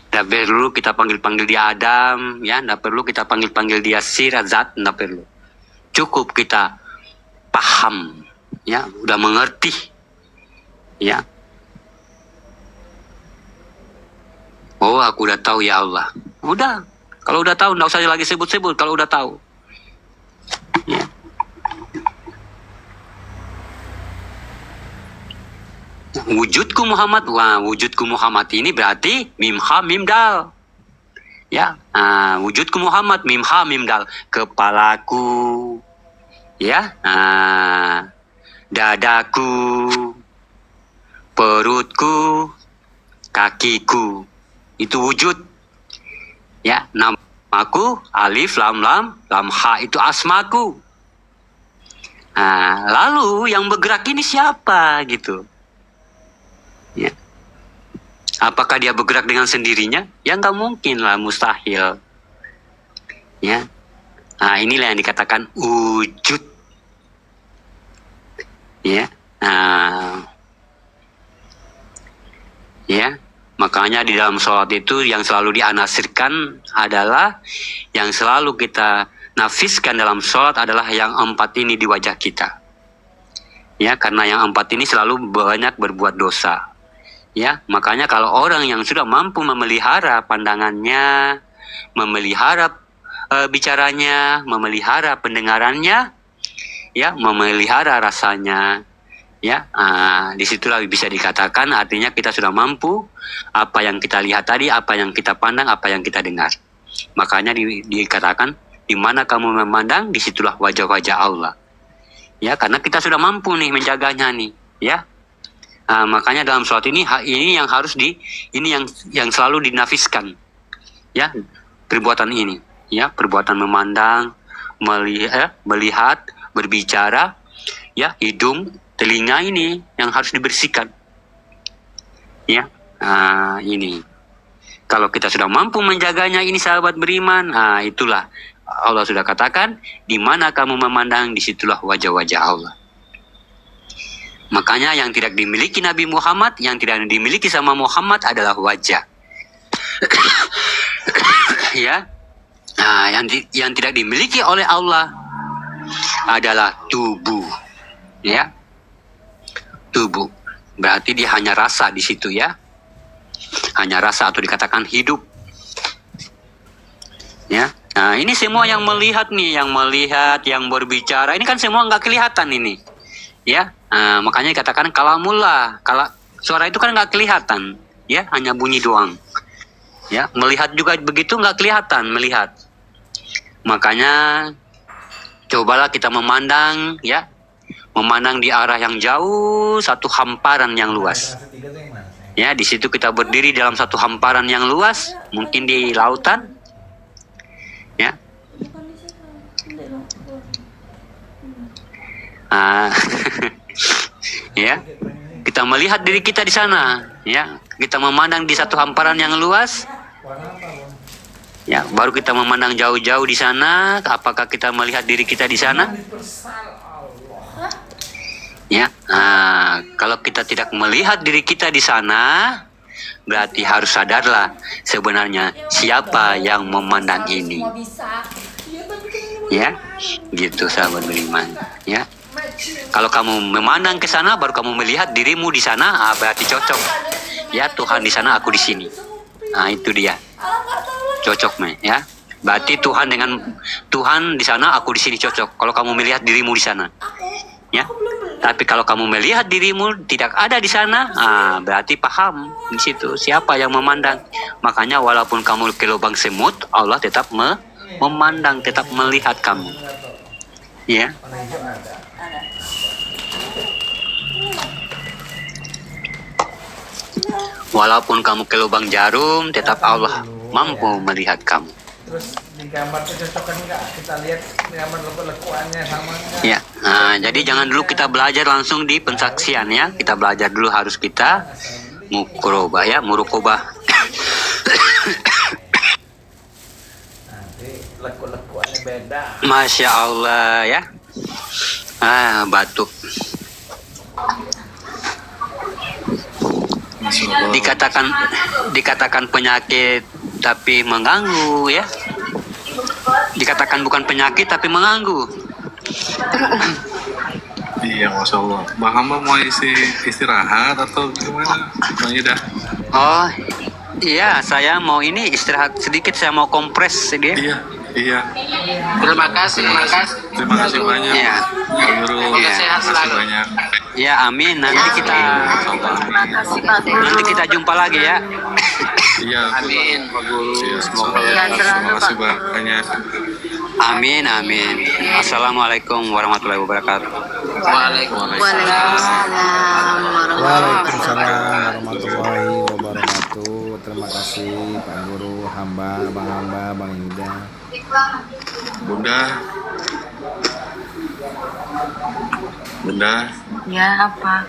A: tidak perlu kita panggil dia Adam, ya, tidak perlu kita panggil dia Sirazat, tidak perlu. Cukup kita paham, ya, udah mengerti, ya. Oh, aku udah tahu ya Allah, udah. Kalau udah tahu, nggak usah lagi sebut-sebut. Kalau udah tahu, ya. Wujudku Muhammad, wah, wujudku Muhammad ini berarti mim ha mim dal, ya. Wujudku Muhammad mim ha mim dal, kepalaku, ya, dadaku, perutku, kakiku, itu wujud. Ya, namaku, alif, lam, lam ha itu asmaku. Lalu yang bergerak ini siapa gitu? Ya. Apakah dia bergerak dengan sendirinya? Ya nggak mungkin lah, mustahil. Ya, inilah yang dikatakan wujud. Ya, ya. Makanya di dalam sholat itu yang selalu dianasirkan adalah, yang selalu kita nafiskan dalam sholat adalah yang 4 ini di wajah kita. Ya, karena yang 4 ini selalu banyak berbuat dosa. Ya, makanya kalau orang yang sudah mampu memelihara pandangannya, memelihara bicaranya, memelihara pendengarannya, ya, memelihara rasanya, Ya, disitulah bisa dikatakan artinya kita sudah mampu apa yang kita lihat tadi, apa yang kita pandang, apa yang kita dengar. Makanya dikatakan di mana kamu memandang, disitulah wajah-wajah Allah. Ya, karena kita sudah mampu nih menjaganya nih, ya. Makanya dalam surat ini yang harus ini yang selalu dinafiskan, ya, perbuatan ini, ya, perbuatan memandang, melihat, berbicara, ya, hidung, telinga ini yang harus dibersihkan, ya. Ini kalau kita sudah mampu menjaganya ini sahabat beriman, itulah Allah sudah katakan di mana kamu memandang disitulah wajah-wajah Allah. Makanya yang tidak dimiliki Nabi Muhammad, yang tidak dimiliki sama Muhammad adalah wajah. Ya, yang tidak dimiliki oleh Allah adalah tubuh, ya, tubuh. Berarti dia hanya rasa di situ, ya, hanya rasa atau dikatakan hidup, ya. Nah, ini semua yang melihat nih, yang berbicara, ini kan semua nggak kelihatan ini, ya. Makanya dikatakan kalamullah, kalau suara itu kan nggak kelihatan, ya, hanya bunyi doang. Ya, melihat juga begitu nggak kelihatan melihat. Makanya cobalah kita memandang, ya, memandang di arah yang jauh, satu hamparan yang luas. Ya, di situ kita berdiri dalam satu hamparan yang luas, mungkin di lautan, ya. Ya, kita melihat diri kita di sana, ya, kita memandang di satu hamparan yang luas, ya, baru kita memandang jauh-jauh di sana. Apakah kita melihat diri kita di sana? Ya, kalau kita tidak melihat diri kita di sana, berarti harus sadarlah sebenarnya siapa yang memandang ini. Ya, gitu sahabat beriman, ya. Kalau kamu memandang ke sana, baru kamu melihat dirimu di sana, berarti cocok. Ya, Tuhan di sana, aku di sini. Itu dia. Cocok, ya. Berarti Tuhan di sana, aku di sini cocok. Kalau kamu melihat dirimu di sana, ya. Tapi kalau kamu melihat dirimu tidak ada di sana, berarti paham di situ siapa yang memandang. Makanya walaupun kamu ke lubang semut, Allah tetap memandang, tetap melihat kamu. Ya. Walaupun kamu ke lubang jarum, tetap Allah mampu melihat kamu.
F: Terus di gambar kecocokan nggak? Kita lihat gambar lekuannya sama nggak?
A: Ya, jadi jangan dulu kita belajar langsung di pensaksian, ya. Kita belajar dulu, harus kita mukurobah, ya, murukobah.
F: Nanti lekuannya beda.
A: Masya Allah, ya. Batuk. Dikatakan penyakit tapi mengganggu, ya. Dikatakan bukan penyakit tapi mengganggu.
C: Iya, Masya Allah. Bang Hamba mau istirahat atau gimana? Bang Ida?
A: Oh, iya, saya mau ini istirahat sedikit, saya mau kompres dia.
C: Iya.
D: Terima kasih.
C: Terima kasih banyak.
A: Iya.
C: Pak Guru.
A: Iya.
C: Terima kasih banyak.
A: Ya, amin. Nanti kita jumpa lagi, ya.
C: Iya.
D: Amin, Pak Guru.
C: Iya, semoga. Terima kasih banyak.
A: Amin. Assalamualaikum warahmatullahi wabarakatuh.
D: Waalaikumsalam.
F: Waalaikumsalam warahmatullahi wabarakatuh. Terima kasih Pak Guru, Bang Hamba, Bang Yuda.
C: Bunda.
B: Ya, apa?